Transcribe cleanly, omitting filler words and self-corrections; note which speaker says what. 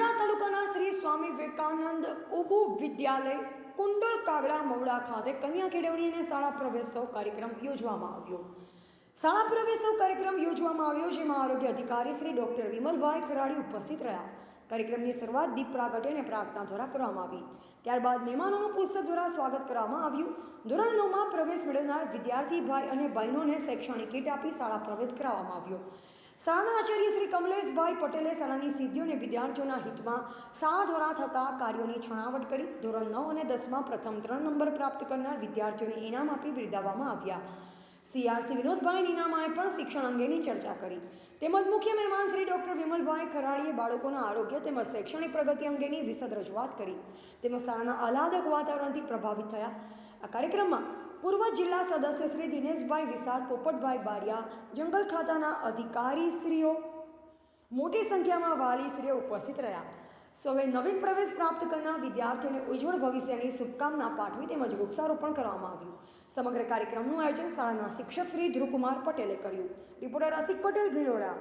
Speaker 1: ભિલોડા તાલુકાના શ્રી સ્વામી વિવેકાનંદ ઉબુ વિદ્યાલય કુંડળ કાગડા મવડા ખાતે કન્યા કેળવણી અને શાળા પ્રવેશોત્સવ કાર્યક્રમ યોજવામાં આવ્યો. શાળા પ્રવેશોત્સવ કાર્યક્રમ યોજવામાં આવ્યો, જેમાં આરોગ્ય અધિકારી શ્રી ડૉક્ટર વિમલભાઈ ખરાડી ઉપસ્થિત રહ્યા. કાર્યક્રમની શરૂઆત દીપ પ્રાગટ્ય અને પ્રાર્થના દ્વારા કરવામાં આવી. ત્યારબાદ મહેમાનોનું પુસ્તક દ્વારા સ્વાગત કરવામાં આવ્યું. ધોરણ 9માં પ્રવેશ મેળવનાર વિદ્યાર્થી ભાઈ અને બહેનોને શૈક્ષણિક કીટ આપી શાળા પ્રવેશ કરાવવામાં આવ્યો. શાળાના આચાર્ય શ્રી કમલેશભાઈ પટેલે શાળાની સિદ્ધિઓ અને વિદ્યાર્થીઓના હિતમાં શાળા દ્વારા થતા કાર્યોની છણાવટ કરી. ધોરણ 9 અને 10માં પ્રથમ 3 નંબર પ્રાપ્ત કરનાર વિદ્યાર્થીઓને ઇનામ આપી બિરદાવવામાં આવ્યા. સીઆરસી વિનોદભાઈ નીનામાએ પણ શિક્ષણ અંગેની ચર્ચા કરી. તેમજ મુખ્ય મહેમાન શ્રી ડૉક્ટર વિમલભાઈ ખરાડીએ બાળકોના આરોગ્ય તેમજ શૈક્ષણિક પ્રગતિ અંગેની વિશદ રજૂઆત કરી. તેમજ શાળાના આહલાદક વાતાવરણથી પ્રભાવિત થયા. આ કાર્યક્રમમાં પૂર્વ જિલ્લા સદસ્ય શ્રી દિનેશભાઈ વિશાળ, પોપટભાઈ બારિયા, જંગલ ખાતાના અધિકારીશ્રીઓ, મોટી સંખ્યામાં વાલીશ્રીઓ ઉપસ્થિત રહ્યા. સૌએ નવીન પ્રવેશ પ્રાપ્ત કરનાર વિદ્યાર્થીઓને ઉજ્જવળ ભવિષ્યની શુભકામના પાઠવી તેમજ વૃક્ષારોપણ કરવામાં આવ્યું. સમગ્ર કાર્યક્રમનું આયોજન શાળાના શિક્ષક શ્રી ધ્રુવકુમાર પટેલે કર્યું. રિપોર્ટર રસિક પટેલ, ભિલોડા.